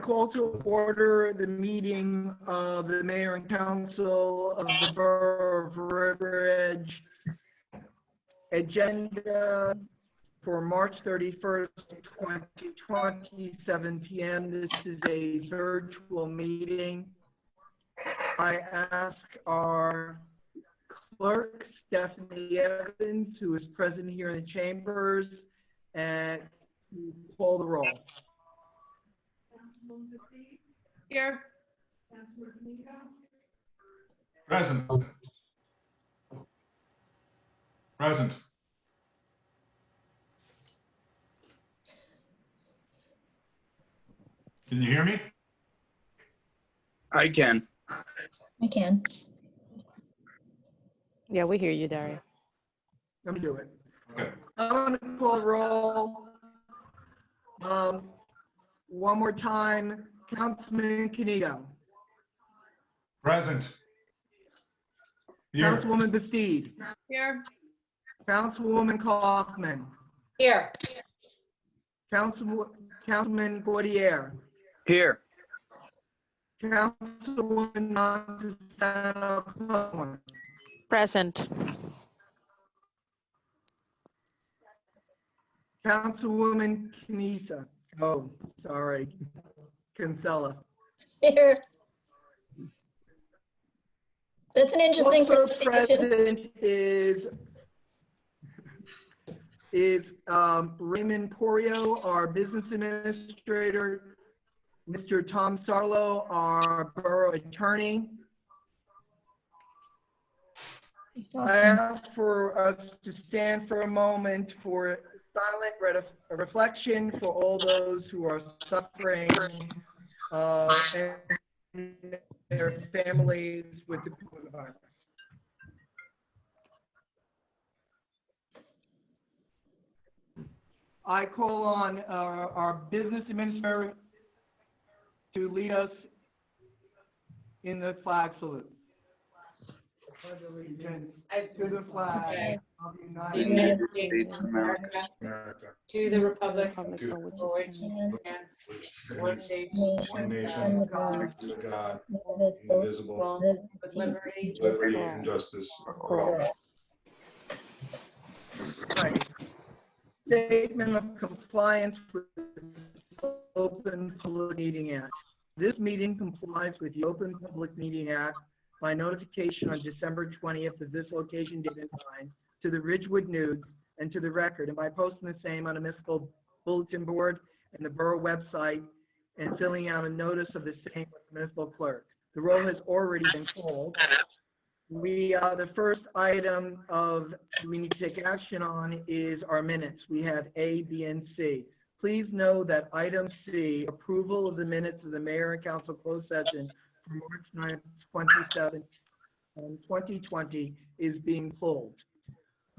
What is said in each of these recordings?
call to order the meeting of the Mayor and Council of the Borough of River Edge. Agenda for March 31st, 2020, 7 p.m. This is a virtual meeting. I ask our clerk, Stephanie Evans, who is present here in the chambers, and call the roll. Here. Present. Present. Can you hear me? I can. I can. Yeah, we hear you, Daria. Let me do it. Okay. I'm going to call roll. One more time, Councilman Canito. Present. Here. Councilwoman Bastide. Here. Councilwoman Kaufman. Here. Councilman Gaudier. Here. Councilwoman Montesano. Present. Councilwoman Canisa. Oh, sorry. Kinsella. Here. That's an interesting Also pronunciation. present is Raymond Porio, our business administrator, Mr. Tom Sarlo, our borough attorney. I ask for us to stand for a moment for silent reflection for all those who are suffering and their families with the coronavirus. I call on our business administrator to lead us in the flag salute. Pledge allegiance to the flag of the United States of America. To the republic Republic To- for which for which it it stands, stands, one nation, One nation, under God, under God, Indivisible, indivisible, with liberty. liberty and justice for all. Right. Statement of compliance with the Open Public Meeting Act. This meeting complies with the Open Public Meeting Act by notification on December 20th of this location, date, and time to the Ridgewood News and to the record, and by posting the same on a municipal bulletin board and the borough website and filling out a notice of the same with the municipal clerk. The roll has already been called. The first item we need to take action on is our minutes. We have A, B, and C. Please know that item C, approval of the minutes of the mayor and council closed session for March 9th, 2020 is being pulled.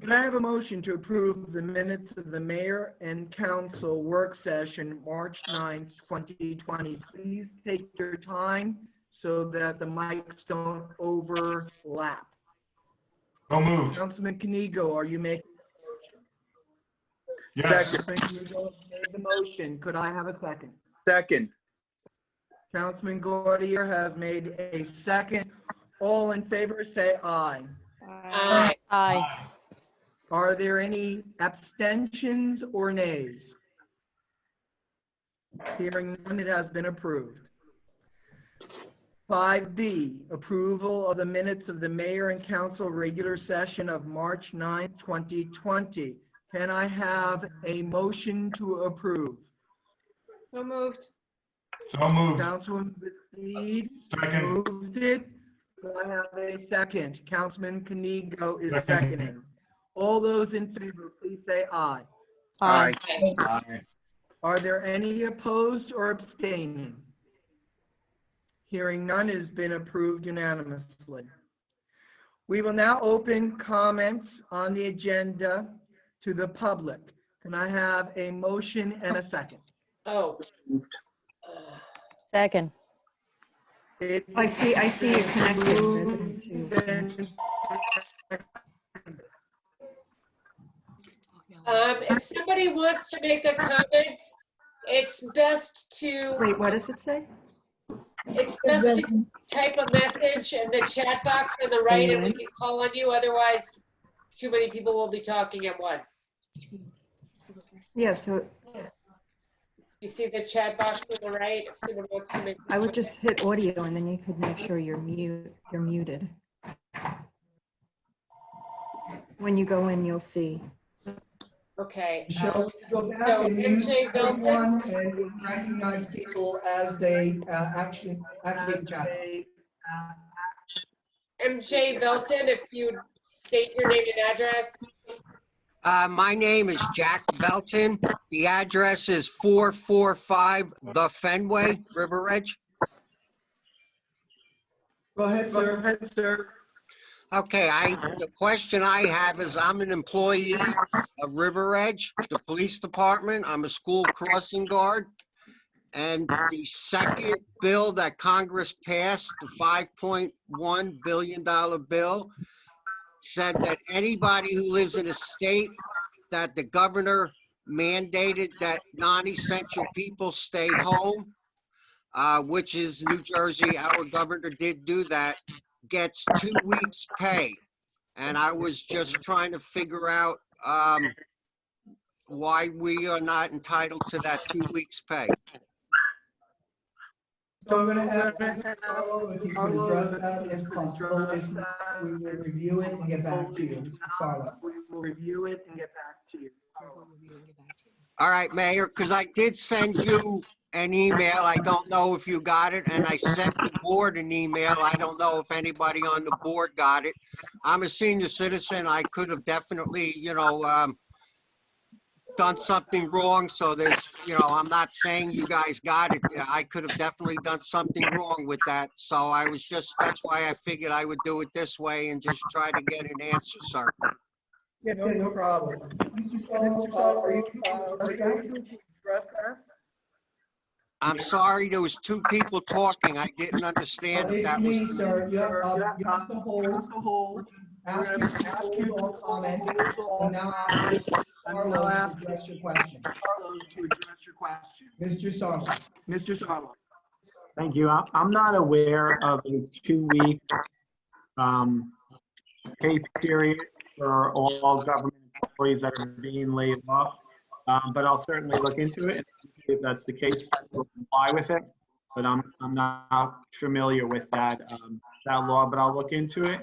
Can I have a motion to approve the minutes of the mayor and council work session, March 9th, 2020? Please take your time so that the mics don't overlap. So moved. Councilman Canigo, are you making Yes. Councilman Canigo made the motion? Could I have a second? Second. Councilman Gaudier has made a second. All in favor, say aye. Aye. Aye. Are there any abstentions or nays? Hearing none, it has been approved. 5B, approval of the minutes of the mayor and council regular session of March 9th, 2020. Can I have a motion to approve? So moved. So moved. Councilman Bastide Second. moved it. Do I have a second? Councilman Canigo is Second. seconding. All those in favor, please say aye. Aye. Aye. Are there any opposed or abstaining? Hearing none, it has been approved unanimously. We will now open comments on the agenda to the public. Can I have a motion and a second? Oh. Second. I see you connected, resident to. If somebody wants to make a comment, It's best to, Wait, what does it say? it's best to type a message in the chat box on the right and we can call on you. Otherwise, too many people will be talking at once. Yeah, so You see the chat box on the right? If someone wants to make. I would just hit audio and then you could make sure you're muted. When you go in, you'll see. Okay. Michelle, go back so and use MJ Belton? one and recognize people as they actually activate the chat. MJ Belton, if you state your name and address. My name is Jack Belton. The address is 445 The Fenway, River Edge. Go ahead, Go sir. ahead, sir. Okay, the question I have is I'm an employee of River Edge, the police department. I'm a school crossing guard. And the second bill that Congress passed, the $5.1 billion bill, said that anybody who lives in a state that the governor mandated that non-essential people stay home, which is New Jersey, our governor did do that, gets 2 weeks pay. And I was just trying to figure out why we are not entitled to that 2 weeks pay. So I'm going to ask Carlo if he could address that if possible. If not, we will review it and get back to you. Mr. Carlo. We will review it and get back to you. All right, Mayor, because I did send you an email. I don't know if you got it, and I sent the board an email. I don't know if anybody on the board got it. I'm a senior citizen. I could have definitely, done something wrong. So there's, I'm not saying you guys got it. I could have definitely done something wrong with that. So I was that's why I figured I would do it this way and just try to get an answer, sir. Yeah, no problem. Mr. Carlo, are you able to address that? I'm sorry, there was two people talking. I didn't understand if It's that me, was. sir. You have to hold. Ask you all comments. And now ask Carlo to address your question. Mr. Sarlo. Mr. Sarlo. Thank you. I'm not aware of a 2-week pay period for all government employees that are being laid off. But I'll certainly look into it. If that's the case, we'll comply with it. But I'm not familiar with that law, but I'll look into it.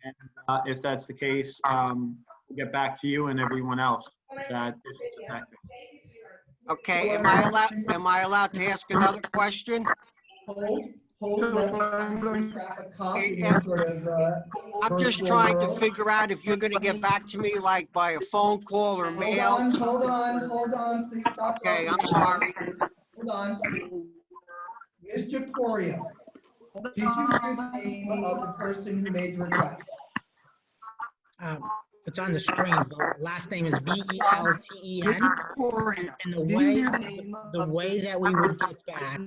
And if that's the case, we'll get back to you and everyone else that this is affected. Okay, am I allowed to ask another question? Hold. Let me grab a copy and sort of, I'm just trying to figure out if you're gonna get back to me like by a phone call or mail. Hold on, please stop. Okay, I'm sorry. Hold on. Mr. Coria, did you hear the name of the person who made the request? It's on the screen. The last name is Belten. And the way that we would get back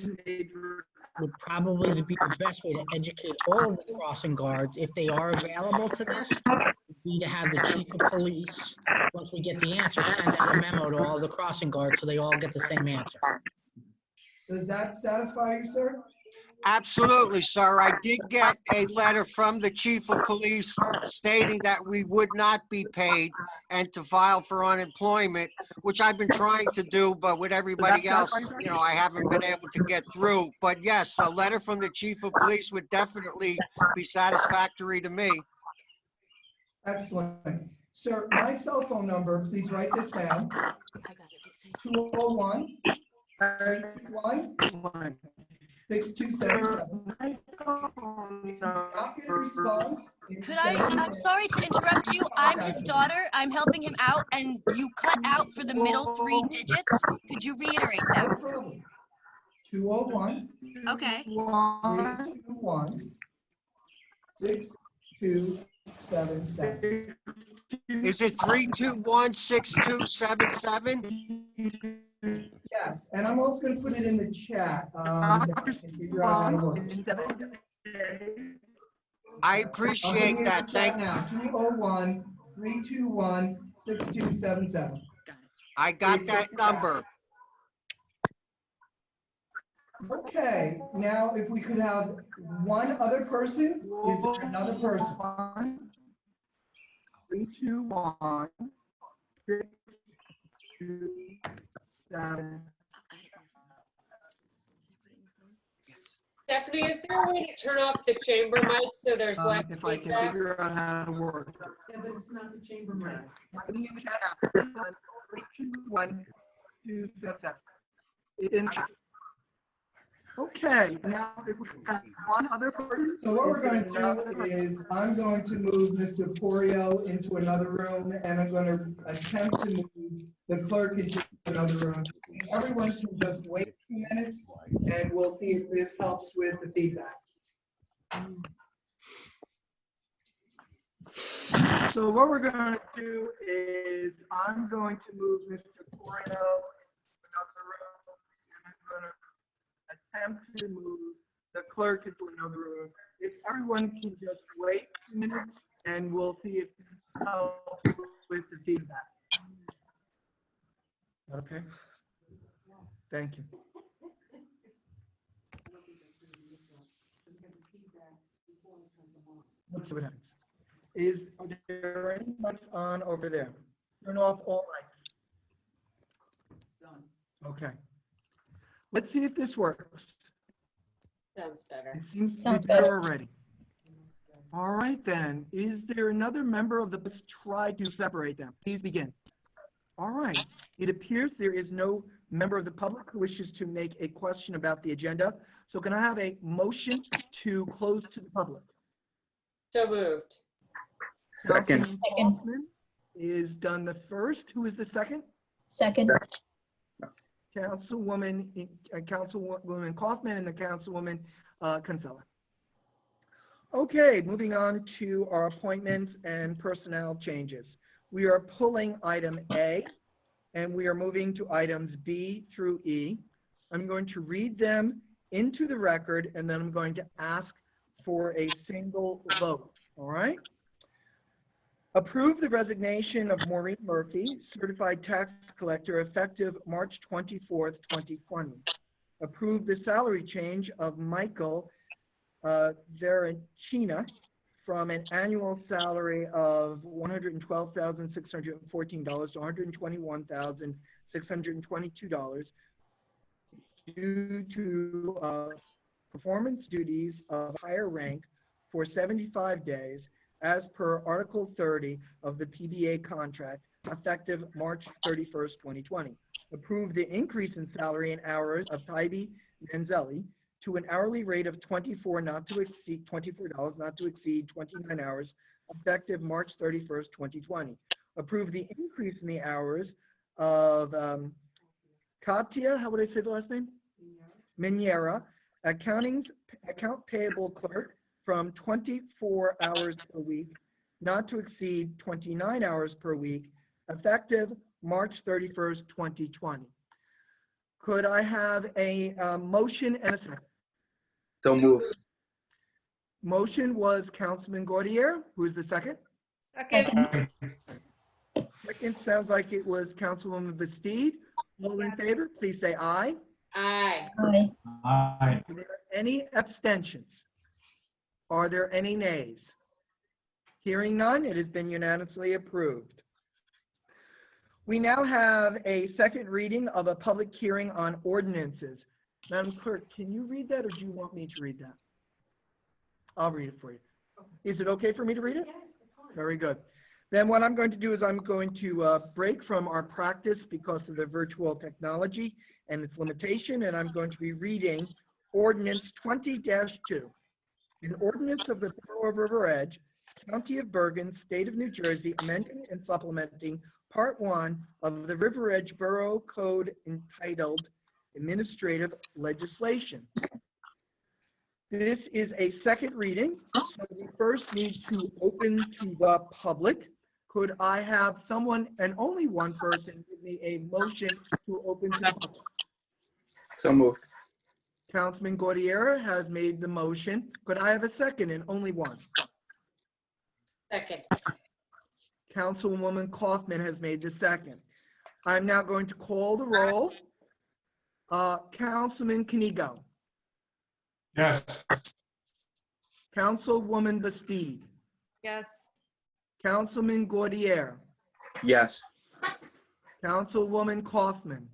would probably be the best way to educate all of the crossing guards, if they are available to this, would be to have the chief of police, once we get the answer, send out a memo to all the crossing guards so they all get the same answer. Does that satisfy you, sir? Absolutely, sir. I did get a letter from the chief of police stating that we would not be paid and to file for unemployment, which I've been trying to do, but with everybody else, I haven't been able to get through. But yes, a letter from the chief of police would definitely be satisfactory to me. Excellent. Sir, my cell phone number, please write this down. 201 321 6277. I'm sorry to interrupt you. I'm his daughter. I'm helping him out, and you cut out for the middle 3 digits. Could you reiterate them? 201. Okay. 321 6277. Is it 321-6277? Yes, and I'm also going to put it in the chat. Figure out how to work. I appreciate that. Thank you. 201 321 6277. I got that number. Okay, now if we could have one other person, is there another person? 3, 2, 1, 6, 2, 7. Stephanie, is there a way to turn off the chamber mic so there's less If I can feedback? figure out how to work. Yeah, but it's not the chamber mics. 3, 2, 1, 2, 7. It didn't. Okay, now if we have one other person. So what we're going to do is, I'm going to move Mr. Porio into another room, and I'm going to attempt to move the clerk into another room. Everyone can just wait 2 minutes, and we'll see if this helps with the feedback. So what we're going to do is, I'm going to move Mr. Porio into another room, and I'm going to attempt to move the clerk into another room. If everyone can just wait 2 minutes, and we'll see if this helps with the feedback. Okay? Thank you. Let's see what happens. Are there any lights on over there? Turn off all lights. Done. Okay. Let's see if this works. Sounds better. It seems to Sounds be better better. already. All right then. Is there another member of the, let's try to separate them. Please begin. All right. It appears there is no member of the public who wishes to make a question about the agenda. So can I have a motion to close to the public? So moved. Second. Councilman Kaufman is done the first. Who is the second? Second. Councilwoman Kaufman and the Councilwoman Kinsella. Okay, moving on to our appointments and personnel changes. We are pulling item A, and we are moving to items B through E. I'm going to read them into the record, and then I'm going to ask for a single vote, all right? Approve the resignation of Maureen Murphy, certified tax collector, effective March 24th, 2020. Approve the salary change of Michael Veracina from an annual salary of $112,614 to $121,622 due to performance duties of higher rank for 75 days as per Article 30 of the PBA contract, effective March 31st, 2020. Approve the increase in salary and hours of Tybee Manzelli to an hourly rate of $24 not to exceed 29 hours, effective March 31st, 2020. Approve the increase in the hours of Katia, how would I say the last name? Miniera, account payable clerk, from 24 hours per week, not to exceed 29 hours per week, effective March 31st, 2020. Could I have a motion and a second? So moved. Motion was Councilman Gaudier. Who is the second? Second. Second sounds like it was Councilwoman Bastide. All in favor, please say aye. Aye. Aye. Aye. Are there any abstentions? Are there any nays? Hearing none, it has been unanimously approved. We now have a second reading of a public hearing on ordinances. Madam Clerk, can you read that, or do you want me to read that? I'll read it for you. Is it okay for me to read it? Very good. Then what I'm going to do is I'm going to break from our practice because of the virtual technology and its limitation, and I'm going to be reading Ordinance 20-2. An ordinance of the Borough of River Edge, County of Bergen, State of New Jersey, amending and supplementing Part 1 of the River Edge Borough Code entitled Administrative Legislation. This is a second reading, so we first need to open to the public. Could I have someone, and only one person, give me a motion to open to the public? So moved. Councilman Gaudier has made the motion. Could I have a second, and only one? Second. Councilwoman Kaufman has made the second. I'm now going to call the roll. Councilman Kanigo. Yes. Councilwoman Bastide, Yes. Councilman Gaudier, Yes. Councilwoman Kaufman,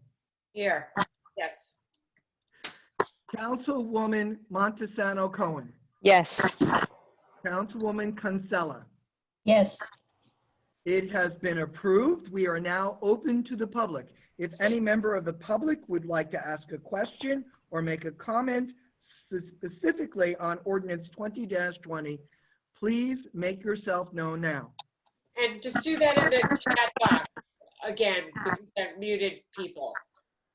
Here. Yes. Councilwoman Montesano Cohen, Yes. Councilwoman Kinsella. Yes. It has been approved. We are now open to the public. If any member of the public would like to ask a question or make a comment specifically on ordinance 20-20, please make yourself known now. And just do that in the chat box again, because I've muted people.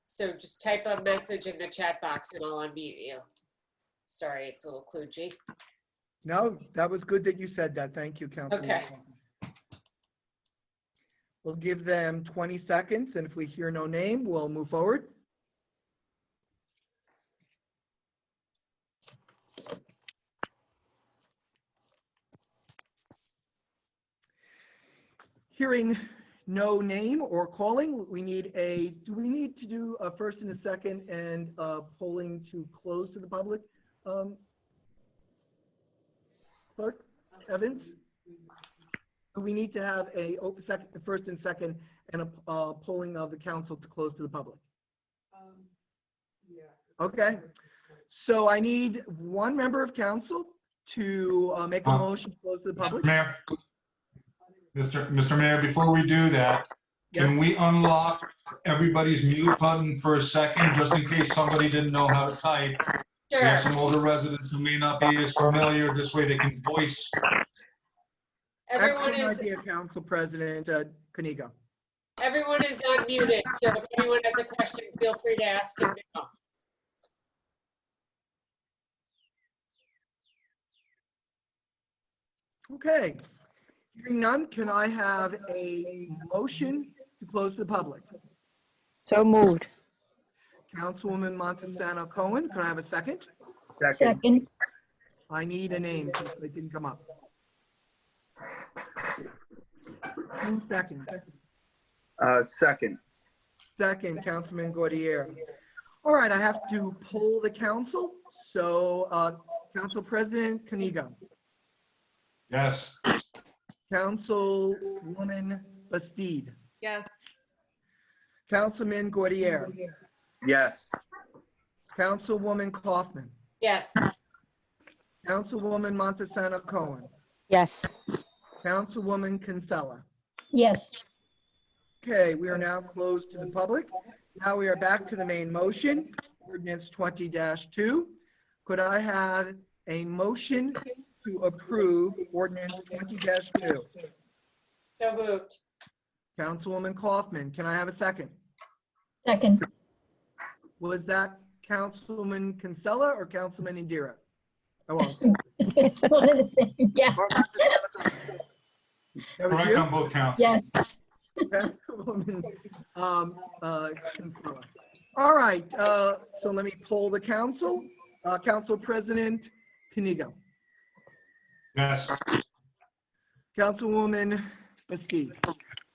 So just type a message in the chat box and I'll unmute you. Sorry, it's a little kludgy. No, that was good that you said that. Thank you, Councilman. Okay. We'll give them 20 seconds, and if we hear no name, we'll move forward. Hearing no name or calling, do we need to do a first and a second and polling to close to the public? Clerk Evans? Do we need to have a first and second and a polling of the council to close to the public? Yeah. Okay. So I need one member of council to make a motion to close to the public. Mayor, Mr. Mayor, before we do that, can we unlock everybody's mute button for a second, just in case somebody didn't know how to type? We have some older residents who may not be as familiar. This way they can voice. Everyone Excellent is idea, Council President Kaniga. Everyone is unmuted, so if anyone has a question, feel free to ask him now. Okay. Hearing none, can I have a motion to close to the public? So moved. Councilwoman Montesano Cohen, can I have a second? Second. I need a name since they didn't come up. 2 seconds. Second. Second, Councilman Gaudier. All right, I have to poll the council. So, Council President Kaniga, Yes. Councilwoman Bastide, Yes. Councilman Gaudier, Yes. Councilwoman Kaufman, Yes. Councilwoman Montesano Cohen, Yes. Councilwoman Kinsella. Yes. Okay, we are now closed to the public. Now we are back to the main motion, ordinance 20-2. Could I have a motion to approve ordinance 20-2? So moved. Councilwoman Kaufman, can I have a second? Second. Was that Councilwoman Kinsella or Councilman Indira? Oh, It's one of the same. Yes. that was Correct you? on both counts. Yes. Councilwoman Kinsella. All right, so let me poll the council. Council President Kaniga, Yes. Councilwoman Bastide,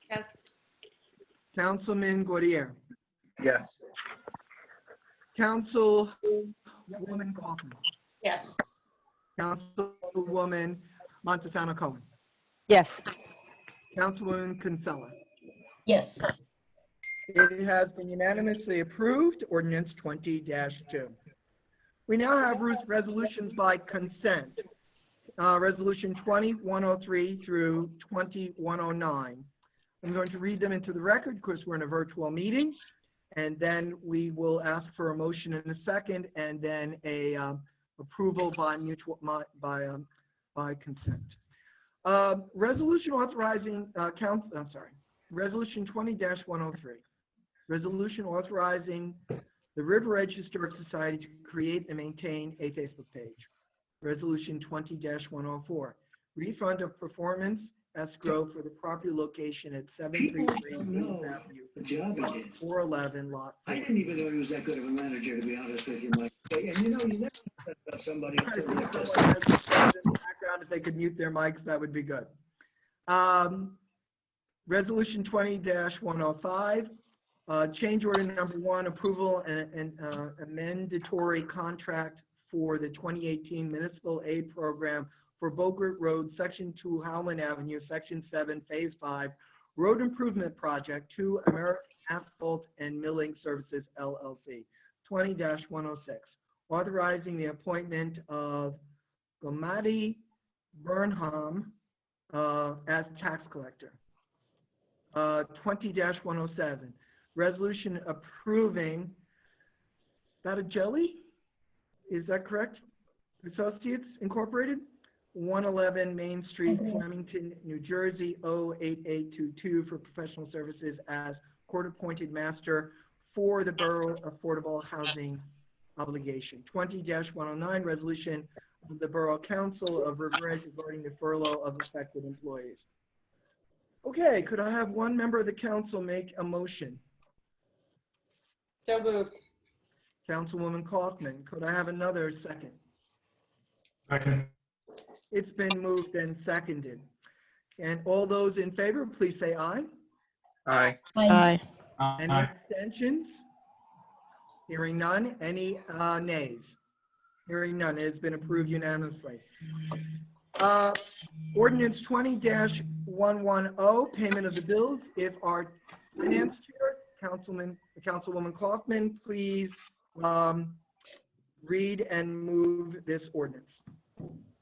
Yes. Councilman Gaudier, Yes. Councilwoman Kaufman, Yes. Councilwoman Montesano Cohen, Yes. Councilwoman Kinsella. Yes. It has been unanimously approved, ordinance 20-2. We now have resolutions by consent. Resolution 20-103 through 20-109. I'm going to read them into the record because we're in a virtual meeting, and then we will ask for a motion in a second, and then a approval by consent. Resolution authorizing Resolution 20-103. Resolution authorizing the River Edge Historic Society to create and maintain a Facebook page. Resolution 20-104. Refund of performance escrow for the property location at 733 Avenue, The job he did. 411 lot. I didn't even know he was that good of a manager, to be honest with you, Mike. And you know, you never said about somebody until they're tested. Background, if they could mute their mics, that would be good. Resolution 20-105. Change order number 1, approval and a mandatory contract for the 2018 Municipal Aid Program for Bogart Road, Section 2, Howland Avenue, Section 7, Phase 5, Road Improvement Project to American Asphalt and Milling Services, LLC, 20-106, authorizing the appointment of Gomati Burnham as tax collector. 20-107, resolution approving, that a jelly? Is that correct? Associates Incorporated, 111 Main Street, Flemington, New Jersey, 08822 for professional services as court-appointed master for the Borough Affordable Housing Obligation. 20-109, resolution of the Borough Council of River Edge regarding the furlough of affected employees. Okay, could I have one member of the council make a motion? So moved. Councilwoman Kaufman, could I have another second? Second. It's been moved and seconded. And all those in favor, please say aye. Aye. Aye. Any abstentions? Hearing none. Any nays? Hearing none. It has been approved unanimously. Ordinance 20-110, payment of the bills. If our finance chair, Councilwoman Kaufman, please read and move this ordinance.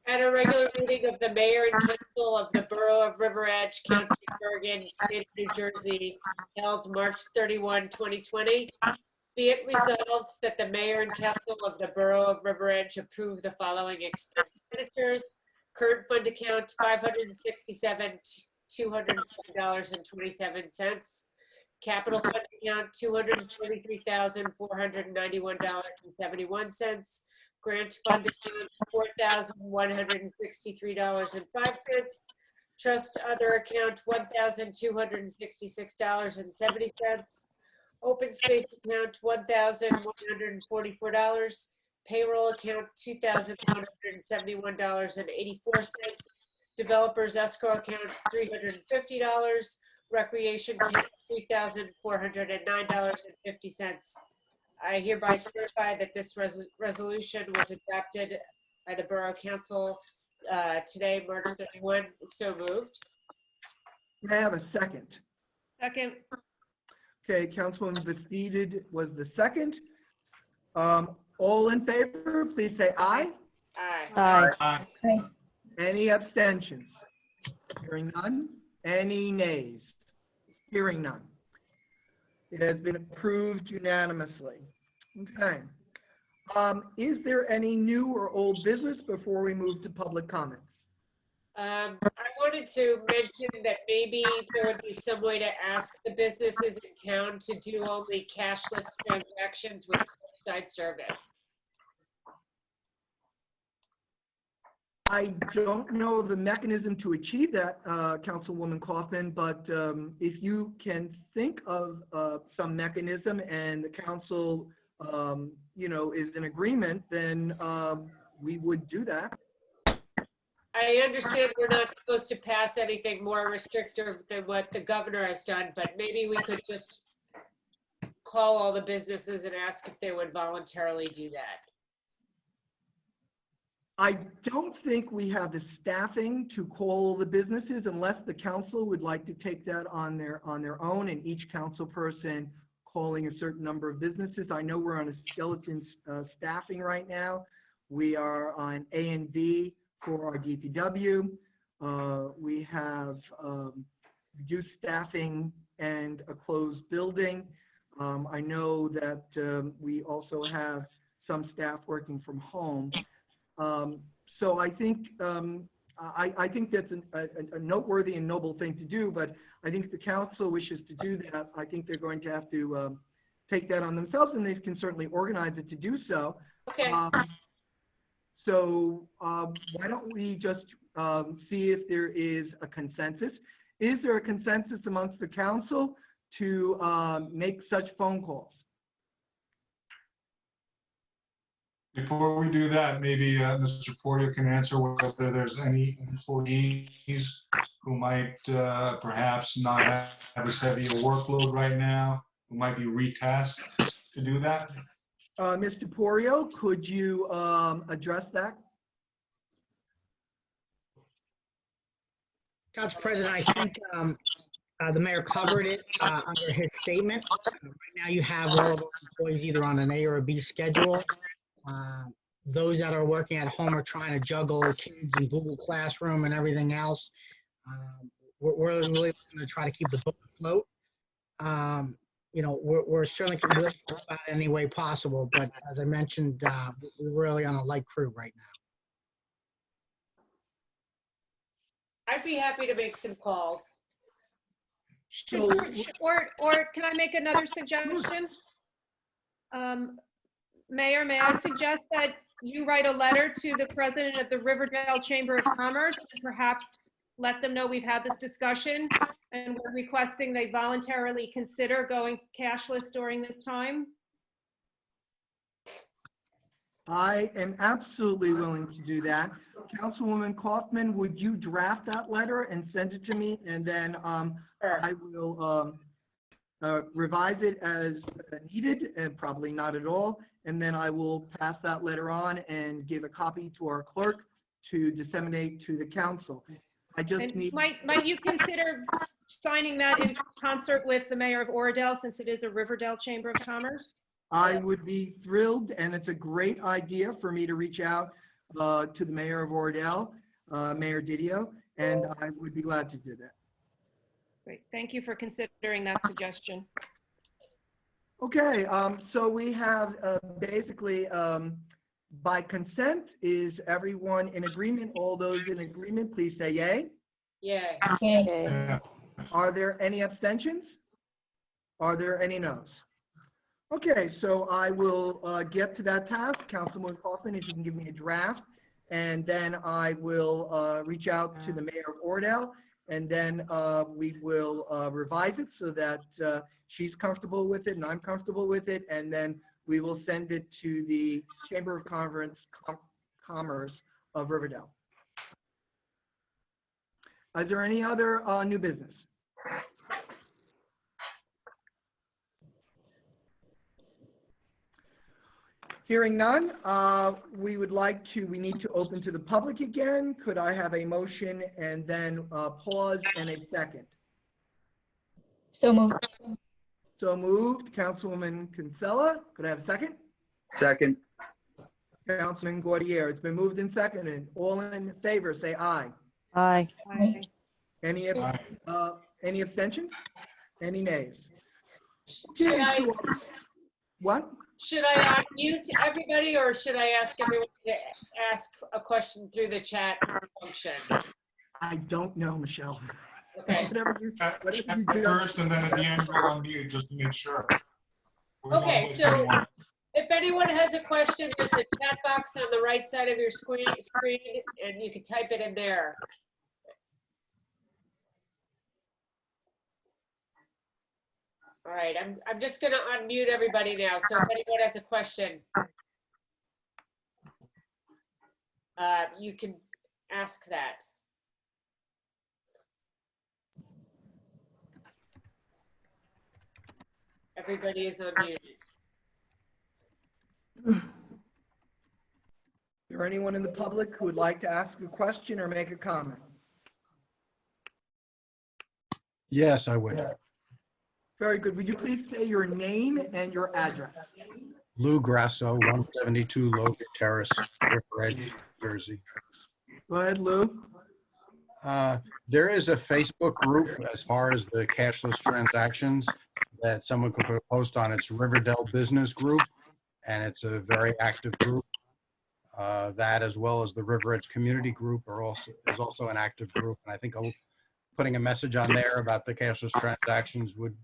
At a regular meeting of the Mayor and Council of the Borough of River Edge, County of Bergen, State of New Jersey, held March 31, 2020, be it resolved that the Mayor and Council of the Borough of River Edge approve the following expenditures. Current fund account, $567,207.27. Capital fund account, $243,491.71. Grant fund account, $4,163.05. Trust other account, $1,266.70. Open space account, $1,144. Payroll account, $2,171.84. Developers escrow account, $350. Recreation account, $3,409.50. I hereby certify that this resolution was adopted by the Borough Council today, March 31. So moved. May I have a second? Second. Okay, Councilwoman Bastide was the second. All in favor, please say aye. Aye. Aye. Any abstentions? Hearing none. Any nays? Hearing none. It has been approved unanimously. Okay. Is there any new or old business before we move to public comments? I wanted to mention that maybe there would be some way to ask the businesses in town to do only cashless transactions with curbside service. I don't know of the mechanism to achieve that, Councilwoman Kaufman, but if you can think of some mechanism and the council, is in agreement, then we would do that. I understand we're not supposed to pass anything more restrictive than what the governor has done, but maybe we could just call all the businesses and ask if they would voluntarily do that. I don't think we have the staffing to call the businesses unless the council would like to take that on their own, and each council person calling a certain number of businesses. I know we're on a skeleton staffing right now. We are on A and B for our DPW. We have reduced staffing and a closed building. I know that we also have some staff working from home. So I think I think that's a noteworthy and noble thing to do, but I think if the council wishes to do that, I think they're going to have to take that on themselves, and they can certainly organize it to do so. Okay. So why don't we just see if there is a consensus? Is there a consensus amongst the council to make such phone calls? Before we do that, maybe Mr. Poirier can answer whether there's any employees who might perhaps not have as heavy a workload right now, who might be retasked to do that. Mr. Porio, could you address that? Council President, I think the mayor covered it under his statement. Right now, you have all of our employees either on an A or a B schedule. Those that are working at home are trying to juggle kids in Google Classroom and everything else. We're really going to try to keep the book afloat. We're certainly going to help out any way possible, but as I mentioned, we're really on a light crew right now. I'd be happy to make some calls. Or can I make another suggestion? Mayor, may I suggest that you write a letter to the president of the Riverdale Chamber of Commerce and perhaps let them know we've had this discussion and we're requesting they voluntarily consider going cashless during this time? I am absolutely willing to do that. Councilwoman Kaufman, would you draft that letter and send it to me? And then I will revise it as needed, and probably not at all. And then I will pass that letter on and give a copy to our clerk to disseminate to the council. I just And need. might you consider signing that in concert with the mayor of Oradell, since it is a Riverdale Chamber of Commerce? I would be thrilled, and it's a great idea for me to reach out to the mayor of Oradell, Mayor Didio, and I would be glad to do that. Great, thank you for considering that suggestion. Okay, so we have basically by consent, is everyone in agreement? All those in agreement, please say yay. Yay. Okay. Are there any abstentions? Are there any no's? Okay, so I will get to that task. Councilwoman Kaufman, if you can give me a draft, and then I will reach out to the mayor of Oradell, and then we will revise it so that she's comfortable with it and I'm comfortable with it, and then we will send it to the Chamber of Commerce of Riverdale. Is there any other new business? Hearing none, we need to open to the public again. Could I have a motion and then pause and a second? So moved. So moved. Councilwoman Kinsella, could I have a second? Second. Councilman Gaudier, it's been moved and seconded. All in favor, say aye. Aye. Aye. Any abstentions? Any nays? What? Should I unmute everybody, or should I ask everyone to ask a question through the chat function? I don't know, Michelle. Okay. Whatever you do. First, and then at the end, we'll unmute just to make sure. Okay, so if anyone has a question, there's a chat box on the right side of your screen, and you can type it in there. All right, I'm just gonna unmute everybody now, so if anyone has a question, you can ask that. Everybody is unmuted. Is there anyone in the public who would like to ask a question or make a comment? Yes, I would. Very good. Would you please say your name and your address? Lou Grasso, 172 Logan Terrace, River Edge, Jersey. Go ahead, Lou. There is a Facebook group as far as the cashless transactions that someone could put a post on. It's Riverdale Business Group, and it's a very active group. That, as well as the River Edge Community Group, is also an active group. And I think putting a message on there about the cashless transactions would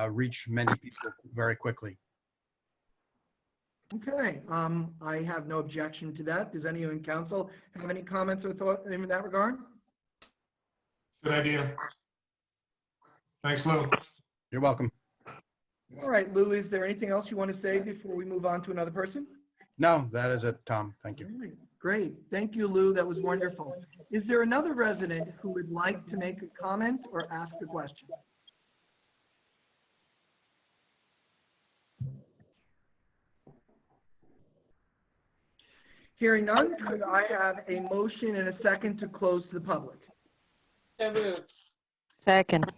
reach many people very quickly. Okay, I have no objection to that. Does anyone in council have any comments or thoughts in that regard? Good idea. Thanks, Lou. You're welcome. All right, Lou, is there anything else you want to say before we move on to another person? No, that is it, Tom. Thank you. All right, great. Thank you, Lou. That was wonderful. Is there another resident who would like to make a comment or ask a question? Hearing none, could I have a motion and a second to close to the public? So moved. Second.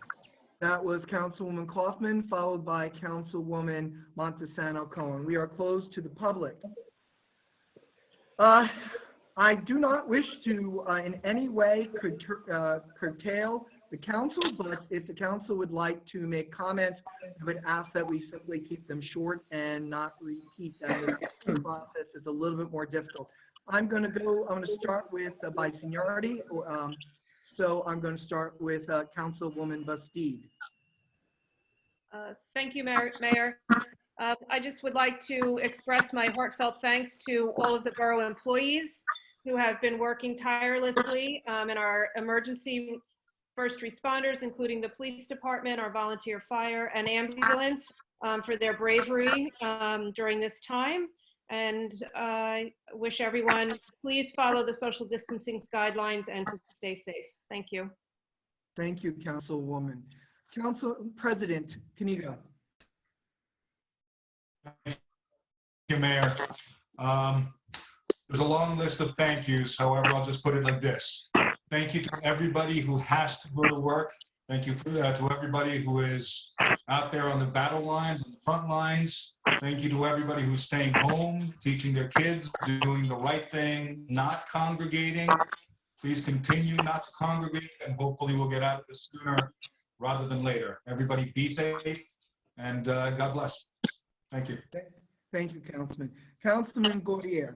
That was Councilwoman Kaufman, followed by Councilwoman Montesano Cohen. We are closed to the public. I do not wish to in any way curtail the council, but if the council would like to make comments, I would ask that we simply keep them short and not repeat them. The process is a little bit more difficult. I'm going to start with by seniority. So I'm going to start with Councilwoman Bastide. Thank you, Mayor. I just would like to express my heartfelt thanks to all of the borough employees who have been working tirelessly, and our emergency first responders, including the police department, our volunteer fire and ambulance, for their bravery during this time. And I wish everyone, please follow the social distancing guidelines and to stay safe. Thank you. Thank you, Councilwoman. Council President Kaniga. Thank you, Mayor. There's a long list of thank yous. However, I'll just put it like this. Thank you to everybody who has to go to work. Thank you to everybody who is out there on the battle lines, on the front lines. Thank you to everybody who's staying home, teaching their kids, doing the right thing, not congregating. Please continue not to congregate, and hopefully we'll get out of this sooner rather than later. Everybody be safe, and God bless. Thank you. Thank you, Councilman. Councilman Gordier.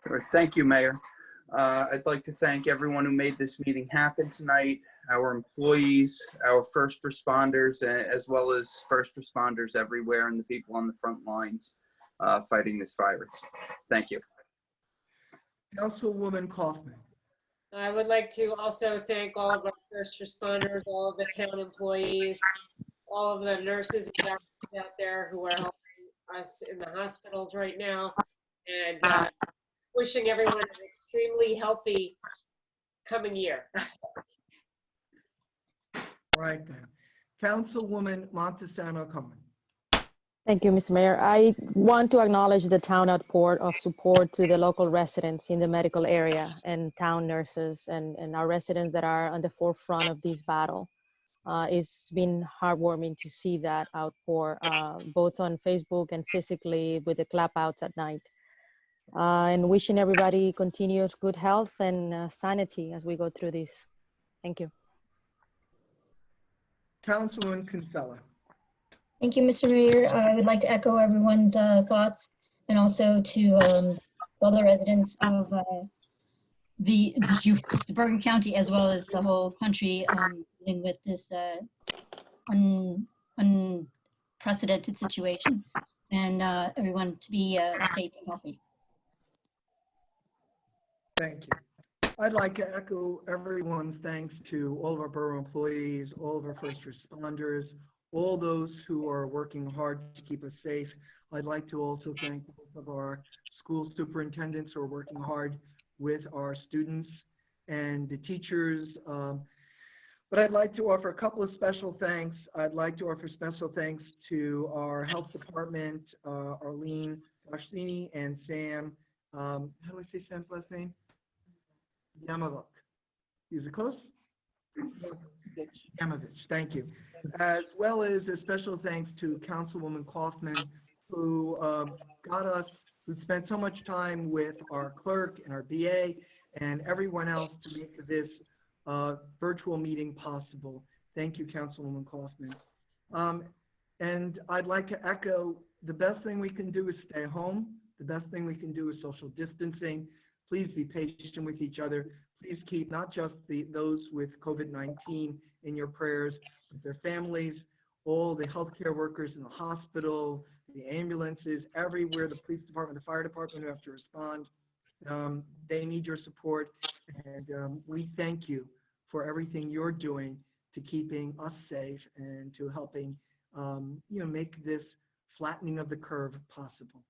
Sure. Thank you, Mayor. I'd like to thank everyone who made this meeting happen tonight, our employees, our first responders, as well as first responders everywhere and the people on the front lines fighting this virus. Thank you. Councilwoman Kaufman. I would like to also thank all of our first responders, all of the town employees, all of the nurses and doctors out there who are helping us in the hospitals right now, and wishing everyone an extremely healthy coming year. Right then. Councilwoman Montesano Cohen. Thank you, Mr. Mayor. I want to acknowledge the town outpour of support to the local residents in the medical area and town nurses and our residents that are on the forefront of this battle. It's been heartwarming to see that outpour, both on Facebook and physically with the clap outs at night. And wishing everybody continued good health and sanity as we go through this. Thank you. Councilwoman Kinsella. Thank you, Mr. Mayor. I would like to echo everyone's thoughts, and also to all the residents of the Bergen County, as well as the whole country, dealing with this unprecedented situation, and everyone to be safe and healthy. Thank you. I'd like to echo everyone's thanks to all of our borough employees, all of our first responders, all those who are working hard to keep us safe. I'd like to also thank both of our school superintendents who are working hard with our students and the teachers. But I'd like to offer a couple of special thanks. I'd like to offer special thanks to our health department, Arlene Rashini and Sam. How do I say Sam's last name? Yamovich. Is it close? Yamovich, thank you. As well as a special thanks to Councilwoman Kaufman, who who spent so much time with our clerk and our BA and everyone else to make this virtual meeting possible. Thank you, Councilwoman Kaufman. And I'd like to echo, the best thing we can do is stay home. The best thing we can do is social distancing. Please be patient with each other. Please keep not just those with COVID-19 in your prayers, but their families, all the healthcare workers in the hospital, the ambulances, everywhere, the police department, the fire department who have to respond. They need your support, and we thank you for everything you're doing to keeping us safe and to helping make this flattening of the curve possible.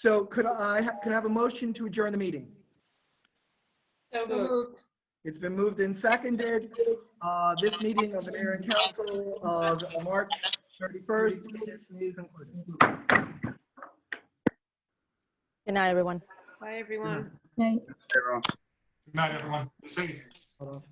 So could I have a motion to adjourn the meeting? So moved. It's been moved and seconded. This meeting of the Mayor and Council of March 31st is concluded. Good night, everyone. Bye, everyone. Night. Good night, everyone. Be safe. Hold on.